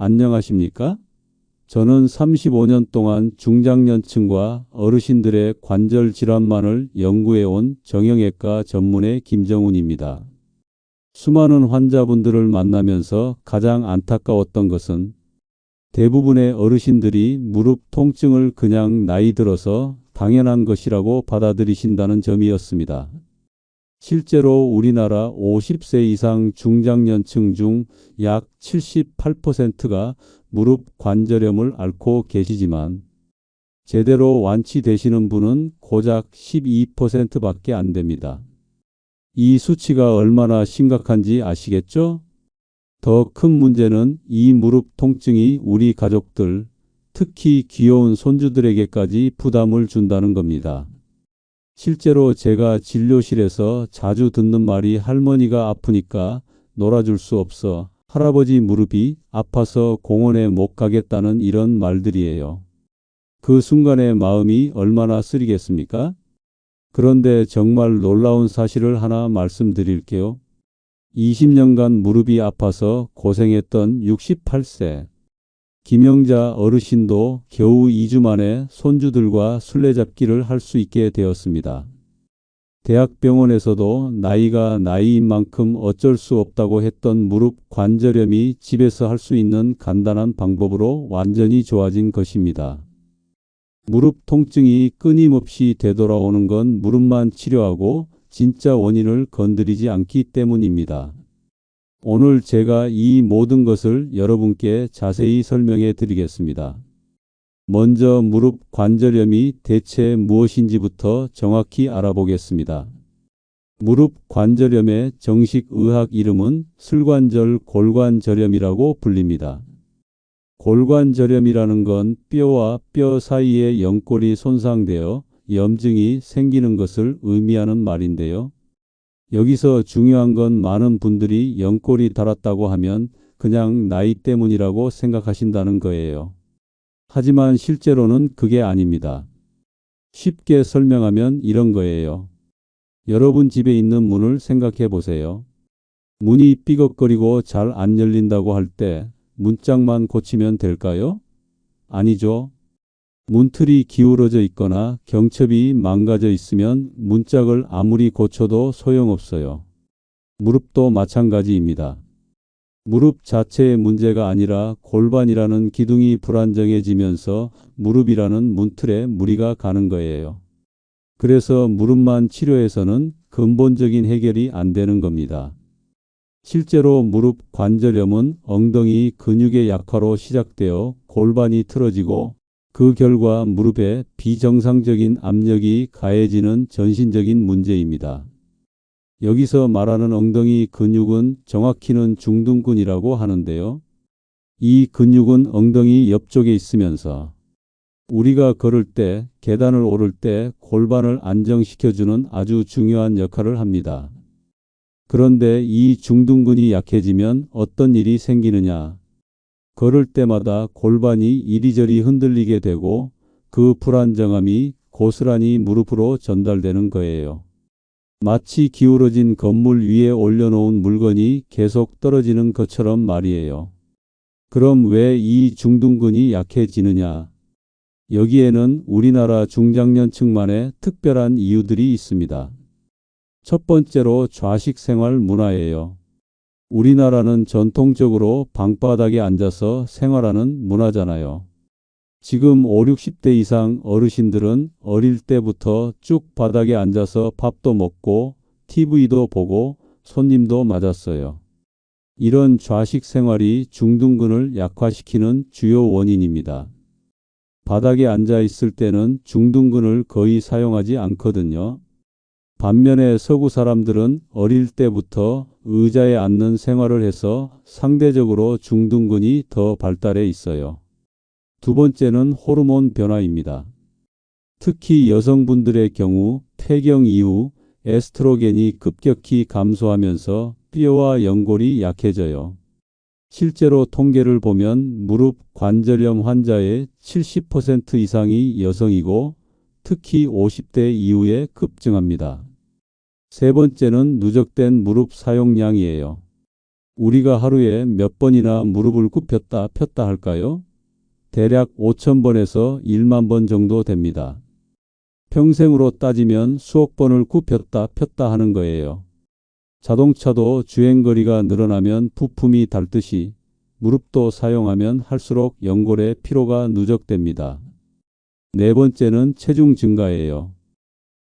안녕하십니까? 저는 35년 동안 중장년층과 어르신들의 관절 질환만을 연구해온 정형외과 전문의 김정훈입니다. 수많은 환자분들을 만나면서 가장 안타까웠던 것은 대부분의 어르신들이 무릎 통증을 그냥 나이 들어서 당연한 것이라고 받아들이신다는 점이었습니다. 실제로 우리나라 50세 이상 중장년층 중 약 78%가 무릎 관절염을 앓고 계시지만 제대로 완치되시는 분은 고작 12%밖에 안 됩니다. 이 수치가 얼마나 심각한지 아시겠죠? 더 큰 문제는 이 무릎 통증이 우리 가족들, 특히 귀여운 손주들에게까지 부담을 준다는 겁니다. 실제로 제가 진료실에서 자주 듣는 말이 할머니가 아프니까 놀아줄 수 없어, 할아버지 무릎이 아파서 공원에 못 가겠다는 이런 말들이에요. 그 순간의 마음이 얼마나 쓰리겠습니까? 그런데 정말 놀라운 사실을 하나 말씀드릴게요. 20년간 무릎이 아파서 고생했던 68세 김영자 어르신도 겨우 2주 만에 손주들과 술래잡기를 할 수 있게 되었습니다. 대학병원에서도 나이가 나이인 만큼 어쩔 수 없다고 했던 무릎 관절염이 집에서 할 수 있는 간단한 방법으로 완전히 좋아진 것입니다. 무릎 통증이 끊임없이 되돌아오는 건 무릎만 치료하고 진짜 원인을 건드리지 않기 때문입니다. 오늘 제가 이 모든 것을 여러분께 자세히 설명해 드리겠습니다. 먼저 무릎 관절염이 대체 무엇인지부터 정확히 알아보겠습니다. 무릎 관절염의 정식 의학 이름은 슬관절 골관절염이라고 불립니다. 골관절염이라는 건 뼈와 뼈 사이에 연골이 손상되어 염증이 생기는 것을 의미하는 말인데요. 여기서 중요한 건 많은 분들이 연골이 닳았다고 하면 그냥 나이 때문이라고 생각하신다는 거예요. 하지만 실제로는 그게 아닙니다. 쉽게 설명하면 이런 거예요. 여러분 집에 있는 문을 생각해 보세요. 문이 삐걱거리고 잘 안 열린다고 할 때 문짝만 고치면 될까요? 아니죠. 문틀이 기울어져 있거나 경첩이 망가져 있으면 문짝을 아무리 고쳐도 소용없어요. 무릎도 마찬가지입니다. 무릎 자체의 문제가 아니라 골반이라는 기둥이 불안정해지면서 무릎이라는 문틀에 무리가 가는 거예요. 그래서 무릎만 치료해서는 근본적인 해결이 안 되는 겁니다. 실제로 무릎 관절염은 엉덩이 근육의 약화로 시작되어 골반이 틀어지고 그 결과 무릎에 비정상적인 압력이 가해지는 전신적인 문제입니다. 여기서 말하는 엉덩이 근육은 정확히는 중둔근이라고 하는데요. 이 근육은 엉덩이 옆쪽에 있으면서 우리가 걸을 때, 계단을 오를 때 골반을 안정시켜주는 아주 중요한 역할을 합니다. 그런데 이 중둔근이 약해지면 어떤 일이 생기느냐? 걸을 때마다 골반이 이리저리 흔들리게 되고 그 불안정함이 고스란히 무릎으로 전달되는 거예요. 마치 기울어진 건물 위에 올려놓은 물건이 계속 떨어지는 것처럼 말이에요. 그럼 왜 이 중둔근이 약해지느냐? 여기에는 우리나라 중장년층만의 특별한 이유들이 있습니다. 첫 번째로 좌식 생활 문화예요. 우리나라는 전통적으로 방바닥에 앉아서 생활하는 문화잖아요. 지금 5, 60대 이상 어르신들은 어릴 때부터 쭉 바닥에 앉아서 밥도 먹고 TV도 보고 손님도 맞았어요. 이런 좌식 생활이 중둔근을 약화시키는 주요 원인입니다. 바닥에 앉아 있을 때는 중둔근을 거의 사용하지 않거든요. 반면에 서구 사람들은 어릴 때부터 의자에 앉는 생활을 해서 상대적으로 중둔근이 더 발달해 있어요. 두 번째는 호르몬 변화입니다. 특히 여성분들의 경우 폐경 이후 에스트로겐이 급격히 감소하면서 뼈와 연골이 약해져요. 실제로 통계를 보면 무릎 관절염 환자의 70% 이상이 여성이고 특히 50대 이후에 급증합니다. 세 번째는 누적된 무릎 사용량이에요. 우리가 하루에 몇 번이나 무릎을 굽혔다 폈다 할까요? 대략 5,000번에서 1만 번 정도 됩니다. 평생으로 따지면 수억 번을 굽혔다 폈다 하는 거예요. 자동차도 주행거리가 늘어나면 부품이 닳듯이 무릎도 사용하면 할수록 연골의 피로가 누적됩니다. 네 번째는 체중 증가예요.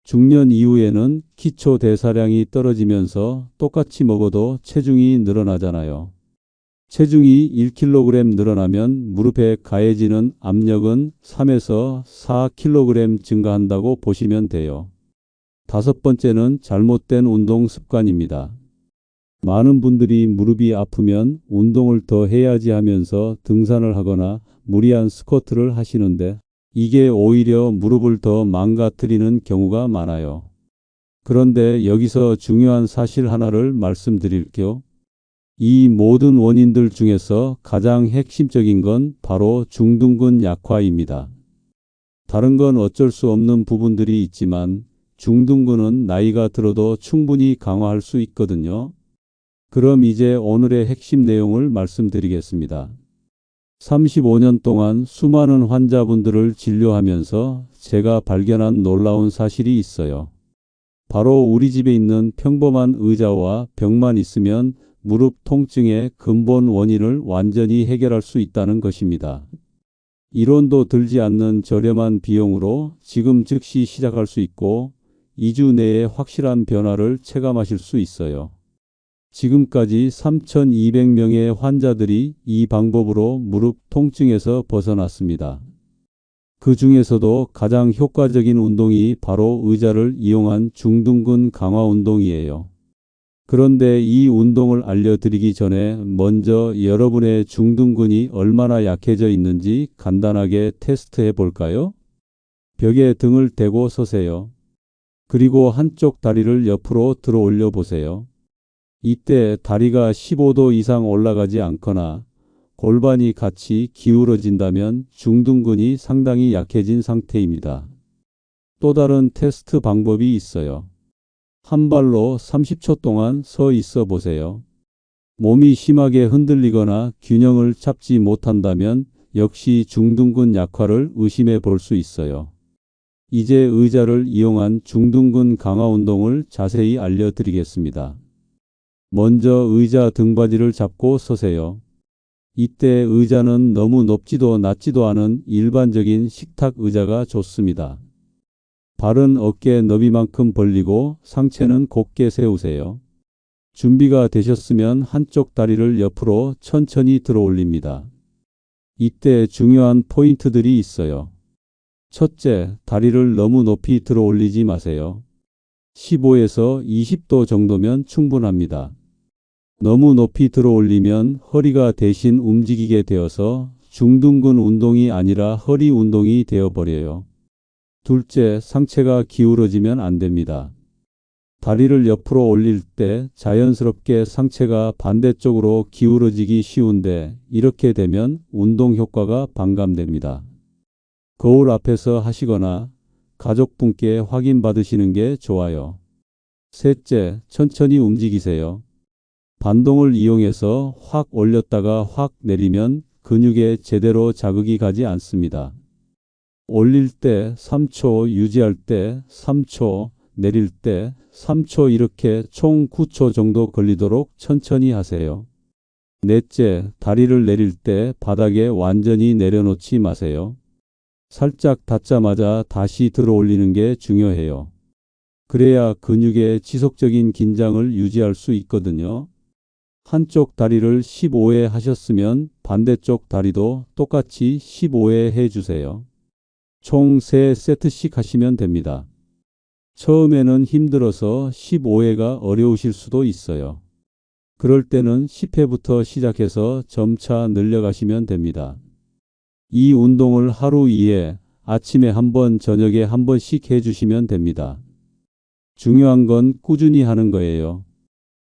중년 이후에는 기초 대사량이 떨어지면서 똑같이 먹어도 체중이 늘어나잖아요. 체중이 1kg 늘어나면 무릎에 가해지는 압력은 3에서 4kg 증가한다고 보시면 돼요. 다섯 번째는 잘못된 운동 습관입니다. 많은 분들이 무릎이 아프면 운동을 더 해야지 하면서 등산을 하거나 무리한 스쿼트를 하시는데 이게 오히려 무릎을 더 망가뜨리는 경우가 많아요. 그런데 여기서 중요한 사실 하나를 말씀드릴게요. 이 모든 원인들 중에서 가장 핵심적인 건 바로 중둔근 약화입니다. 다른 건 어쩔 수 없는 부분들이 있지만 중둔근은 나이가 들어도 충분히 강화할 수 있거든요. 그럼 이제 오늘의 핵심 내용을 말씀드리겠습니다. 35년 동안 수많은 환자분들을 진료하면서 제가 발견한 놀라운 사실이 있어요. 바로 우리 집에 있는 평범한 의자와 벽만 있으면 무릎 통증의 근본 원인을 완전히 해결할 수 있다는 것입니다. 1원도 들지 않는 저렴한 비용으로 지금 즉시 시작할 수 있고 2주 내에 확실한 변화를 체감하실 수 있어요. 지금까지 3,200명의 환자들이 이 방법으로 무릎 통증에서 벗어났습니다. 그 중에서도 가장 효과적인 운동이 바로 의자를 이용한 중둔근 강화 운동이에요. 그런데 이 운동을 알려드리기 전에 먼저 여러분의 중둔근이 얼마나 약해져 있는지 간단하게 테스트해 볼까요? 벽에 등을 대고 서세요. 그리고 한쪽 다리를 옆으로 들어 올려 보세요. 이때 다리가 15도 이상 올라가지 않거나 골반이 같이 기울어진다면 중둔근이 상당히 약해진 상태입니다. 또 다른 테스트 방법이 있어요. 한 발로 30초 동안 서 있어 보세요. 몸이 심하게 흔들리거나 균형을 잡지 못한다면 역시 중둔근 약화를 의심해 볼 수 있어요. 이제 의자를 이용한 중둔근 강화 운동을 자세히 알려드리겠습니다. 먼저 의자 등받이를 잡고 서세요. 이때 의자는 너무 높지도 낮지도 않은 일반적인 식탁 의자가 좋습니다. 발은 어깨 너비만큼 벌리고 상체는 곧게 세우세요. 준비가 되셨으면 한쪽 다리를 옆으로 천천히 들어 올립니다. 이때 중요한 포인트들이 있어요. 첫째, 다리를 너무 높이 들어 올리지 마세요. 15에서 20도 정도면 충분합니다. 너무 높이 들어 올리면 허리가 대신 움직이게 되어서 중둔근 운동이 아니라 허리 운동이 되어버려요. 둘째, 상체가 기울어지면 안 됩니다. 다리를 옆으로 올릴 때 자연스럽게 상체가 반대쪽으로 기울어지기 쉬운데 이렇게 되면 운동 효과가 반감됩니다. 거울 앞에서 하시거나 가족분께 확인받으시는 게 좋아요. 셋째, 천천히 움직이세요. 반동을 이용해서 확 올렸다가 확 내리면 근육에 제대로 자극이 가지 않습니다. 올릴 때 3초, 유지할 때 3초, 내릴 때 3초 이렇게 총 9초 정도 걸리도록 천천히 하세요. 넷째, 다리를 내릴 때 바닥에 완전히 내려놓지 마세요. 살짝 닿자마자 다시 들어 올리는 게 중요해요. 그래야 근육의 지속적인 긴장을 유지할 수 있거든요. 한쪽 다리를 15회 하셨으면 반대쪽 다리도 똑같이 15회 해주세요. 총 3세트씩 하시면 됩니다. 처음에는 힘들어서 15회가 어려우실 수도 있어요. 그럴 때는 10회부터 시작해서 점차 늘려가시면 됩니다. 이 운동을 하루 2회, 아침에 한 번, 저녁에 한 번씩 해주시면 됩니다. 중요한 건 꾸준히 하는 거예요.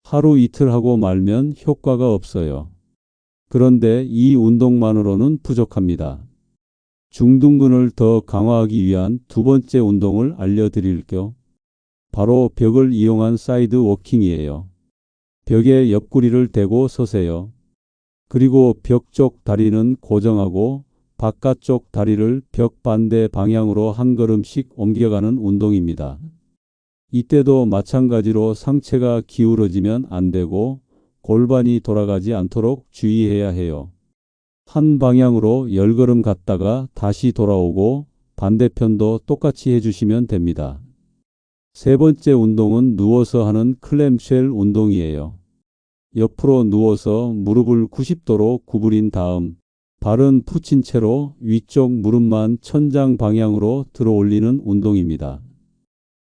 하루 이틀 하고 말면 효과가 없어요. 그런데 이 운동만으로는 부족합니다. 중둔근을 더 강화하기 위한 두 번째 운동을 알려드릴게요. 바로 벽을 이용한 사이드 워킹이에요. 벽에 옆구리를 대고 서세요. 그리고 벽 쪽 다리는 고정하고 바깥쪽 다리를 벽 반대 방향으로 한 걸음씩 옮겨가는 운동입니다. 이때도 마찬가지로 상체가 기울어지면 안 되고 골반이 돌아가지 않도록 주의해야 해요. 한 방향으로 10걸음 갔다가 다시 돌아오고 반대편도 똑같이 해주시면 됩니다. 세 번째 운동은 누워서 하는 클램쉘 운동이에요. 옆으로 누워서 무릎을 90도로 구부린 다음 발은 붙인 채로 위쪽 무릎만 천장 방향으로 들어 올리는 운동입니다.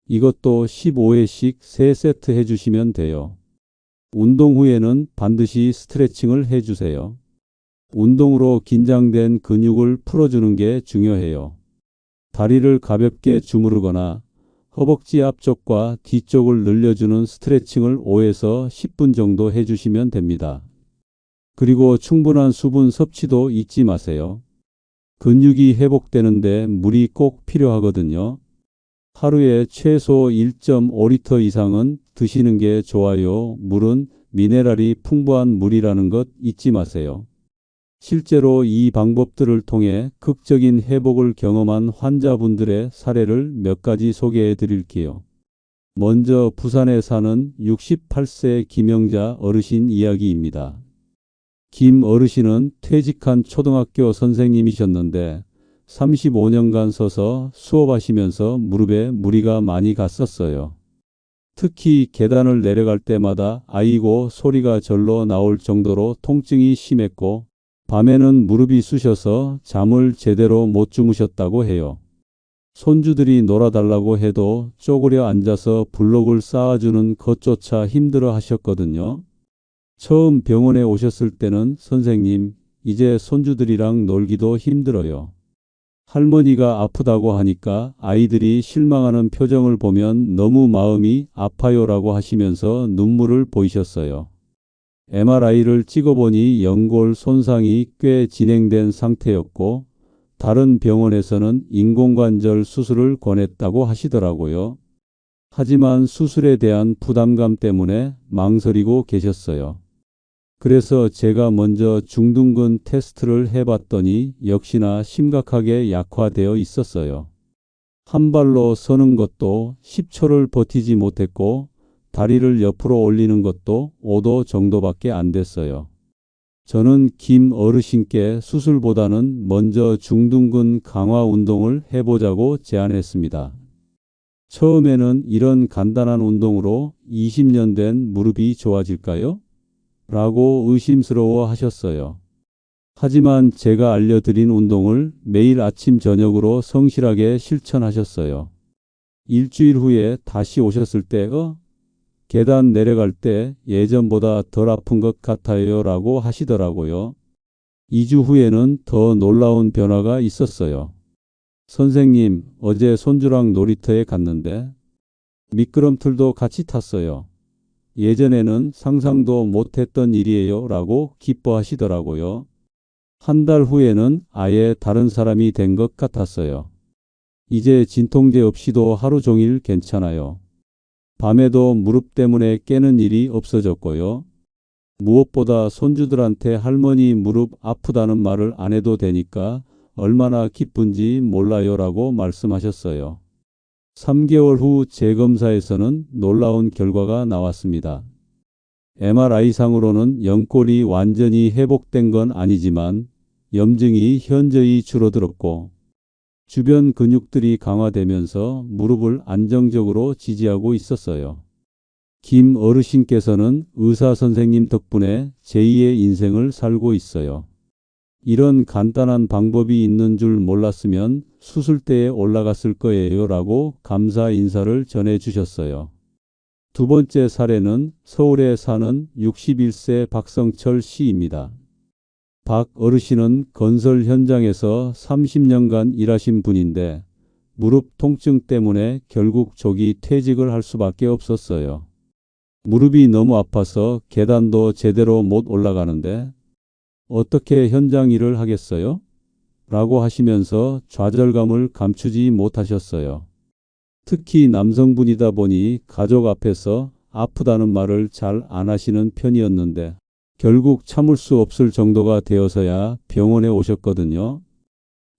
이것도 15회씩 3세트 해주시면 돼요. 운동 후에는 반드시 스트레칭을 해주세요. 운동으로 긴장된 근육을 풀어주는 게 중요해요. 다리를 가볍게 주무르거나 허벅지 앞쪽과 뒤쪽을 늘려주는 스트레칭을 5에서 10분 정도 해주시면 됩니다. 그리고 충분한 수분 섭취도 잊지 마세요. 근육이 회복되는데 물이 꼭 필요하거든요. 하루에 최소 1.5리터 이상은 드시는 게 좋아요. 물은 미네랄이 풍부한 물이라는 것 잊지 마세요. 실제로 이 방법들을 통해 극적인 회복을 경험한 환자분들의 사례를 몇 가지 소개해 드릴게요. 먼저 부산에 사는 68세 김영자 어르신 이야기입니다. 김 어르신은 퇴직한 초등학교 선생님이셨는데 35년간 서서 수업하시면서 무릎에 무리가 많이 갔었어요. 특히 계단을 내려갈 때마다 아이고 소리가 절로 나올 정도로 통증이 심했고 밤에는 무릎이 쑤셔서 잠을 제대로 못 주무셨다고 해요. 손주들이 놀아달라고 해도 쪼그려 앉아서 블록을 쌓아주는 것조차 힘들어 하셨거든요. 처음 병원에 오셨을 때는 선생님, 이제 손주들이랑 놀기도 힘들어요. 할머니가 아프다고 하니까 아이들이 실망하는 표정을 보면 너무 마음이 아파요라고 하시면서 눈물을 보이셨어요. MRI를 찍어보니 연골 손상이 꽤 진행된 상태였고 다른 병원에서는 인공관절 수술을 권했다고 하시더라고요. 하지만 수술에 대한 부담감 때문에 망설이고 계셨어요. 그래서 제가 먼저 중둔근 테스트를 해봤더니 역시나 심각하게 약화되어 있었어요. 한 발로 서는 것도 10초를 버티지 못했고 다리를 옆으로 올리는 것도 5도 정도밖에 안 됐어요. 저는 김 어르신께 수술보다는 먼저 중둔근 강화 운동을 해보자고 제안했습니다. 처음에는 이런 간단한 운동으로 20년 된 무릎이 좋아질까요? 라고 의심스러워 하셨어요. 하지만 제가 알려드린 운동을 매일 아침 저녁으로 성실하게 실천하셨어요. 일주일 후에 다시 오셨을 때 계단 내려갈 때 예전보다 덜 아픈 것 같아요 라고 하시더라고요. 2주 후에는 더 놀라운 변화가 있었어요. 선생님, 어제 손주랑 놀이터에 갔는데 미끄럼틀도 같이 탔어요. 예전에는 상상도 못했던 일이에요 라고 기뻐하시더라고요. 한 달 후에는 아예 다른 사람이 된 것 같았어요. 이제 진통제 없이도 하루 종일 괜찮아요. 밤에도 무릎 때문에 깨는 일이 없어졌고요. 무엇보다 손주들한테 할머니 무릎 아프다는 말을 안 해도 되니까 얼마나 기쁜지 몰라요 라고 말씀하셨어요. 3개월 후 재검사에서는 놀라운 결과가 나왔습니다. MRI상으로는 연골이 완전히 회복된 건 아니지만 염증이 현저히 줄어들었고 주변 근육들이 강화되면서 무릎을 안정적으로 지지하고 있었어요. 김 어르신께서는 의사 선생님 덕분에 제2의 인생을 살고 있어요. 이런 간단한 방법이 있는 줄 몰랐으면 수술대에 올라갔을 거예요 라고 감사 인사를 전해주셨어요. 두 번째 사례는 서울에 사는 61세 박성철 씨입니다. 박 어르신은 건설 현장에서 30년간 일하신 분인데 무릎 통증 때문에 결국 조기 퇴직을 할 수밖에 없었어요. 무릎이 너무 아파서 계단도 제대로 못 올라가는데 어떻게 현장 일을 하겠어요? 라고 하시면서 좌절감을 감추지 못하셨어요. 특히 남성분이다 보니 가족 앞에서 아프다는 말을 잘 안 하시는 편이었는데 결국 참을 수 없을 정도가 되어서야 병원에 오셨거든요.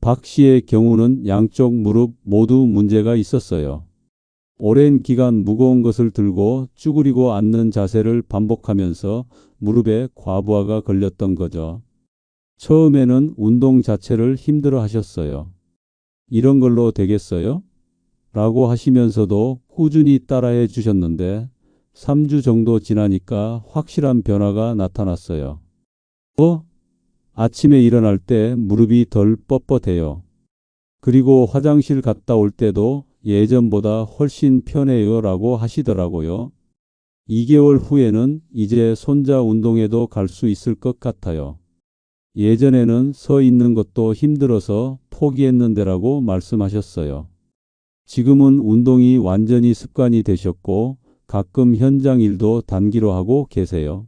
박 씨의 경우는 양쪽 무릎 모두 문제가 있었어요. 오랜 기간 무거운 것을 들고 쭈그리고 앉는 자세를 반복하면서 무릎에 과부하가 걸렸던 거죠. 처음에는 운동 자체를 힘들어 하셨어요. 이런 걸로 되겠어요? 라고 하시면서도 꾸준히 따라해 주셨는데 3주 정도 지나니까 확실한 변화가 나타났어요. 아침에 일어날 때 무릎이 덜 뻣뻣해요. 그리고 화장실 갔다 올 때도 예전보다 훨씬 편해요 라고 하시더라고요. 2개월 후에는 이제 손자 운동에도 갈 수 있을 것 같아요. 예전에는 서 있는 것도 힘들어서 포기했는데라고 말씀하셨어요. 지금은 운동이 완전히 습관이 되셨고 가끔 현장 일도 단기로 하고 계세요.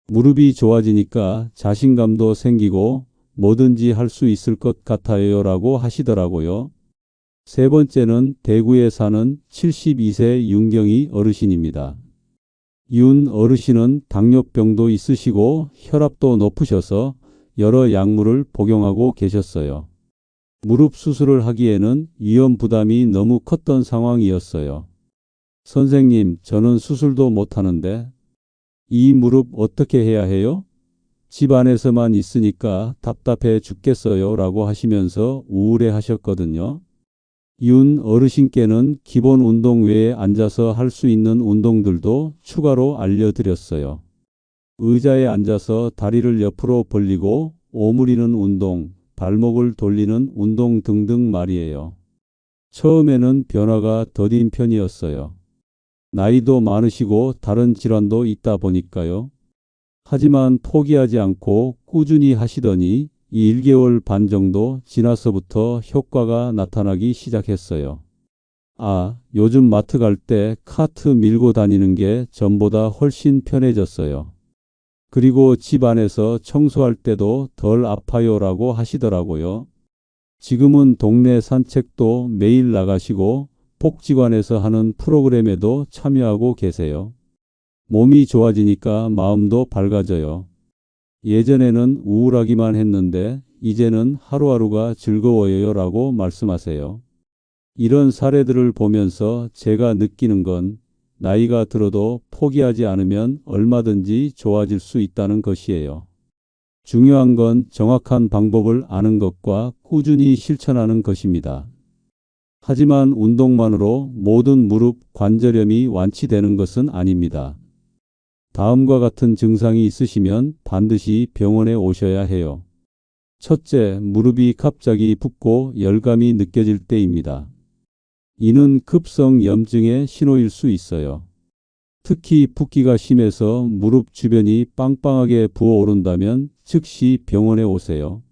무릎이 좋아지니까 자신감도 생기고 뭐든지 할 수 있을 것 같아요 라고 하시더라고요. 세 번째는 대구에 사는 72세 윤경희 어르신입니다. 윤 어르신은 당뇨병도 있으시고 혈압도 높으셔서 여러 약물을 복용하고 계셨어요. 무릎 수술을 하기에는 위험 부담이 너무 컸던 상황이었어요. 선생님, 저는 수술도 못하는데 이 무릎 어떻게 해야 해요? 집 안에서만 있으니까 답답해 죽겠어요 라고 하시면서 우울해 하셨거든요. 윤 어르신께는 기본 운동 외에 앉아서 할 수 있는 운동들도 추가로 알려드렸어요. 의자에 앉아서 다리를 옆으로 벌리고 오므리는 운동, 발목을 돌리는 운동 등등 말이에요. 처음에는 변화가 더딘 편이었어요. 나이도 많으시고 다른 질환도 있다 보니까요. 하지만 포기하지 않고 꾸준히 하시더니 1개월 반 정도 지나서부터 효과가 나타나기 시작했어요. 요즘 마트 갈 때 카트 밀고 다니는 게 전보다 훨씬 편해졌어요. 그리고 집 안에서 청소할 때도 덜 아파요라고 하시더라고요. 지금은 동네 산책도 매일 나가시고 복지관에서 하는 프로그램에도 참여하고 계세요. 몸이 좋아지니까 마음도 밝아져요. 예전에는 우울하기만 했는데 이제는 하루하루가 즐거워요 라고 말씀하세요. 이런 사례들을 보면서 제가 느끼는 건 나이가 들어도 포기하지 않으면 얼마든지 좋아질 수 있다는 것이에요. 중요한 건 정확한 방법을 아는 것과 꾸준히 실천하는 것입니다. 하지만 운동만으로 모든 무릎 관절염이 완치되는 것은 아닙니다. 다음과 같은 증상이 있으시면 반드시 병원에 오셔야 해요. 첫째, 무릎이 갑자기 붓고 열감이 느껴질 때입니다. 이는 급성 염증의 신호일 수 있어요. 특히 붓기가 심해서 무릎 주변이 빵빵하게 부어오른다면 즉시 병원에 오세요.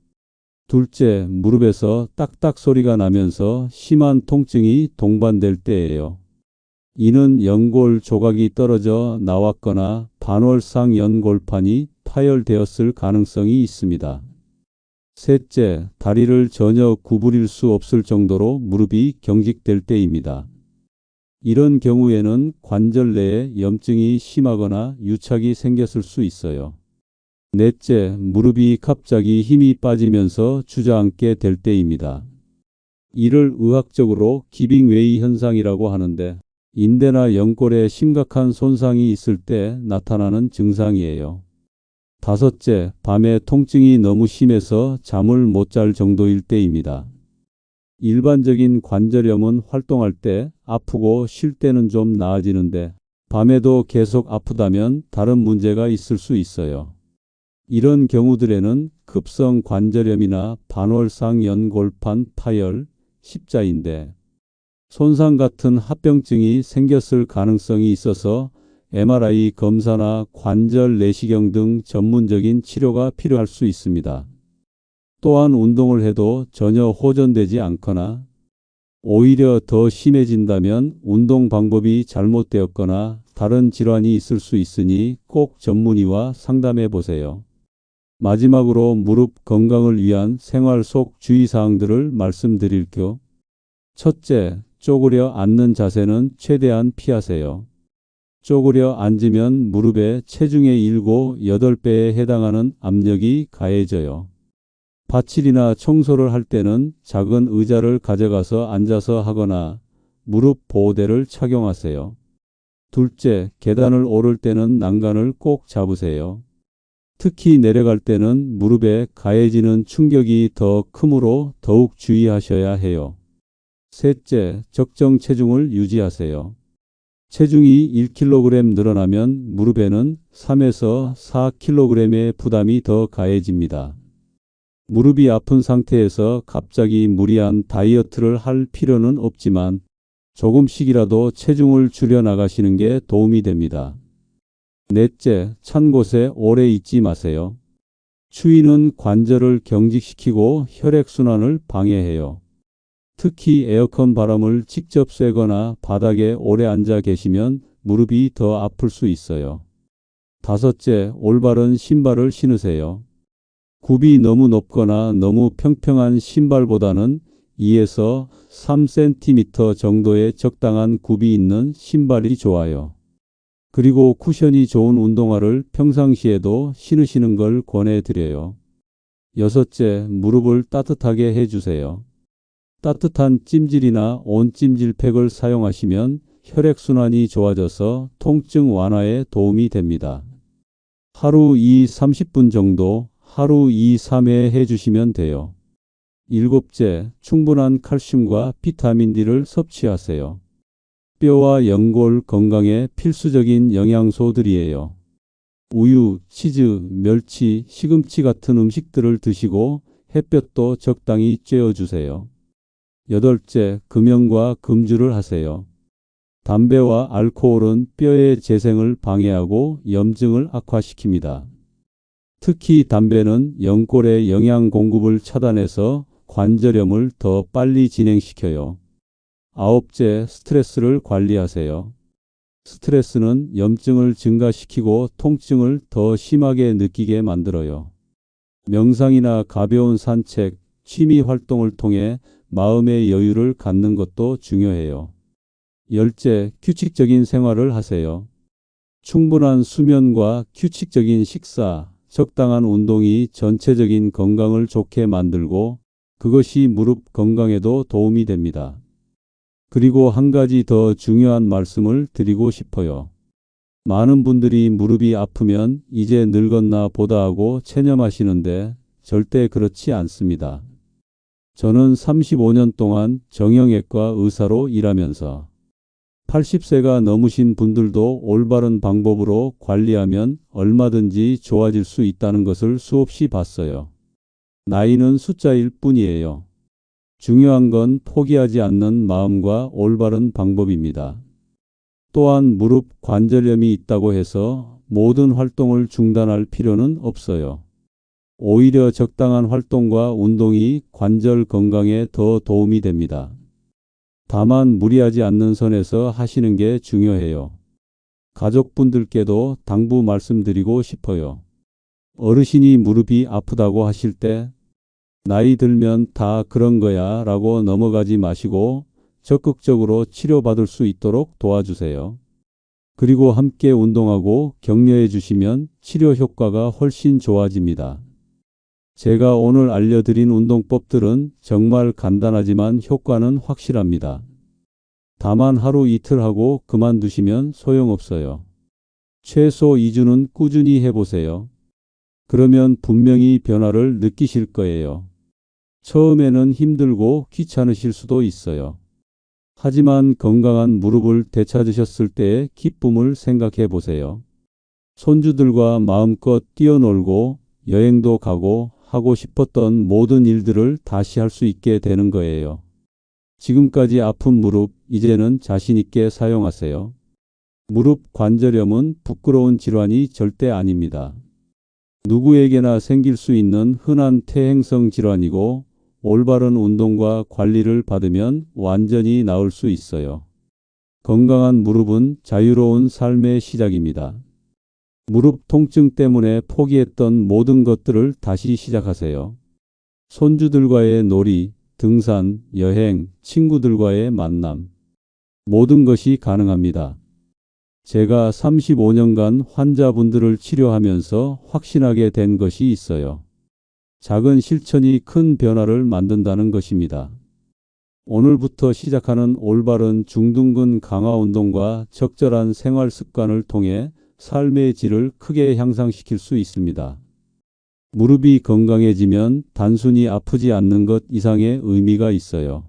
둘째, 무릎에서 딱딱 소리가 나면서 심한 통증이 동반될 때예요. 이는 연골 조각이 떨어져 나왔거나 반월상 연골판이 파열되었을 가능성이 있습니다. 셋째, 다리를 전혀 구부릴 수 없을 정도로 무릎이 경직될 때입니다. 이런 경우에는 관절 내에 염증이 심하거나 유착이 생겼을 수 있어요. 넷째, 무릎이 갑자기 힘이 빠지면서 주저앉게 될 때입니다. 이를 의학적으로 기빙웨이 현상이라고 하는데 인대나 연골에 심각한 손상이 있을 때 나타나는 증상이에요. 다섯째, 밤에 통증이 너무 심해서 잠을 못 잘 정도일 때입니다. 일반적인 관절염은 활동할 때 아프고 쉴 때는 좀 나아지는데 밤에도 계속 아프다면 다른 문제가 있을 수 있어요. 이런 경우들에는 급성 관절염이나 반월상 연골판 파열, 십자인대 손상 같은 합병증이 생겼을 가능성이 있어서 MRI 검사나 관절 내시경 등 전문적인 치료가 필요할 수 있습니다. 또한 운동을 해도 전혀 호전되지 않거나 오히려 더 심해진다면 운동 방법이 잘못되었거나 다른 질환이 있을 수 있으니 꼭 전문의와 상담해 보세요. 마지막으로 무릎 건강을 위한 생활 속 주의사항들을 말씀드릴게요. 첫째, 쪼그려 앉는 자세는 최대한 피하세요. 쪼그려 앉으면 무릎에 체중의 7, 8배에 해당하는 압력이 가해져요. 밭일이나 청소를 할 때는 작은 의자를 가져가서 앉아서 하거나 무릎 보호대를 착용하세요. 둘째, 계단을 오를 때는 난간을 꼭 잡으세요. 특히 내려갈 때는 무릎에 가해지는 충격이 더 크므로 더욱 주의하셔야 해요. 셋째, 적정 체중을 유지하세요. 체중이 1kg 늘어나면 무릎에는 3에서 4kg의 부담이 더 가해집니다. 무릎이 아픈 상태에서 갑자기 무리한 다이어트를 할 필요는 없지만 조금씩이라도 체중을 줄여 나가시는 게 도움이 됩니다. 넷째, 찬 곳에 오래 있지 마세요. 추위는 관절을 경직시키고 혈액순환을 방해해요. 특히 에어컨 바람을 직접 쐬거나 바닥에 오래 앉아 계시면 무릎이 더 아플 수 있어요. 다섯째, 올바른 신발을 신으세요. 굽이 너무 높거나 너무 평평한 신발보다는 2에서 3cm 정도의 적당한 굽이 있는 신발이 좋아요. 그리고 쿠션이 좋은 운동화를 평상시에도 신으시는 걸 권해드려요. 여섯째, 무릎을 따뜻하게 해주세요. 따뜻한 찜질이나 온찜질팩을 사용하시면 혈액순환이 좋아져서 통증 완화에 도움이 됩니다. 하루 30분 정도, 하루 3회 해주시면 돼요. 일곱째, 충분한 칼슘과 비타민 D를 섭취하세요. 뼈와 연골 건강에 필수적인 영양소들이에요. 우유, 치즈, 멸치, 시금치 같은 음식들을 드시고 햇볕도 적당히 쬐어주세요. 여덟째, 금연과 금주를 하세요. 담배와 알코올은 뼈의 재생을 방해하고 염증을 악화시킵니다. 특히 담배는 연골의 영양 공급을 차단해서 관절염을 더 빨리 진행시켜요. 아홉째, 스트레스를 관리하세요. 스트레스는 염증을 증가시키고 통증을 더 심하게 느끼게 만들어요. 명상이나 가벼운 산책, 취미 활동을 통해 마음의 여유를 갖는 것도 중요해요. 열째, 규칙적인 생활을 하세요. 충분한 수면과 규칙적인 식사, 적당한 운동이 전체적인 건강을 좋게 만들고 그것이 무릎 건강에도 도움이 됩니다. 그리고 한 가지 더 중요한 말씀을 드리고 싶어요. 많은 분들이 무릎이 아프면 이제 늙었나 보다 하고 체념하시는데 절대 그렇지 않습니다. 저는 35년 동안 정형외과 의사로 일하면서 80세가 넘으신 분들도 올바른 방법으로 관리하면 얼마든지 좋아질 수 있다는 것을 수없이 봤어요. 나이는 숫자일 뿐이에요. 중요한 건 포기하지 않는 마음과 올바른 방법입니다. 또한 무릎 관절염이 있다고 해서 모든 활동을 중단할 필요는 없어요. 오히려 적당한 활동과 운동이 관절 건강에 더 도움이 됩니다. 다만 무리하지 않는 선에서 하시는 게 중요해요. 가족분들께도 당부 말씀드리고 싶어요. 어르신이 무릎이 아프다고 하실 때 나이 들면 다 그런 거야 라고 넘어가지 마시고 적극적으로 치료받을 수 있도록 도와주세요. 그리고 함께 운동하고 격려해 주시면 치료 효과가 훨씬 좋아집니다. 제가 오늘 알려드린 운동법들은 정말 간단하지만 효과는 확실합니다. 다만 하루 이틀 하고 그만두시면 소용없어요. 최소 2주는 꾸준히 해보세요. 그러면 분명히 변화를 느끼실 거예요. 처음에는 힘들고 귀찮으실 수도 있어요. 하지만 건강한 무릎을 되찾으셨을 때의 기쁨을 생각해 보세요. 손주들과 마음껏 뛰어놀고 여행도 가고 하고 싶었던 모든 일들을 다시 할 수 있게 되는 거예요. 지금까지 아픈 무릎, 이제는 자신 있게 사용하세요. 무릎 관절염은 부끄러운 질환이 절대 아닙니다. 누구에게나 생길 수 있는 흔한 퇴행성 질환이고 올바른 운동과 관리를 받으면 완전히 나을 수 있어요. 건강한 무릎은 자유로운 삶의 시작입니다. 무릎 통증 때문에 포기했던 모든 것들을 다시 시작하세요. 손주들과의 놀이, 등산, 여행, 친구들과의 만남. 모든 것이 가능합니다. 제가 35년간 환자분들을 치료하면서 확신하게 된 것이 있어요. 작은 실천이 큰 변화를 만든다는 것입니다. 오늘부터 시작하는 올바른 중둔근 강화 운동과 적절한 생활 습관을 통해 삶의 질을 크게 향상시킬 수 있습니다. 무릎이 건강해지면 단순히 아프지 않는 것 이상의 의미가 있어요.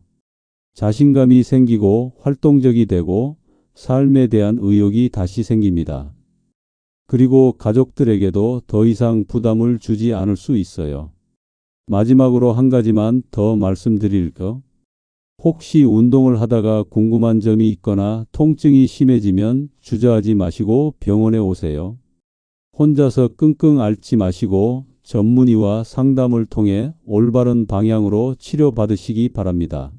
자신감이 생기고 활동적이 되고 삶에 대한 의욕이 다시 생깁니다. 그리고 가족들에게도 더 이상 부담을 주지 않을 수 있어요. 마지막으로 한 가지만 더 말씀드릴게요. 혹시 운동을 하다가 궁금한 점이 있거나 통증이 심해지면 주저하지 마시고 병원에 오세요. 혼자서 끙끙 앓지 마시고 전문의와 상담을 통해 올바른 방향으로 치료받으시기 바랍니다.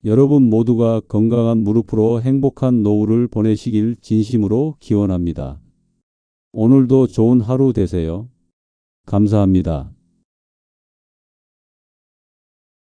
여러분 모두가 건강한 무릎으로 행복한 노후를 보내시길 진심으로 기원합니다. 오늘도 좋은 하루 되세요. 감사합니다.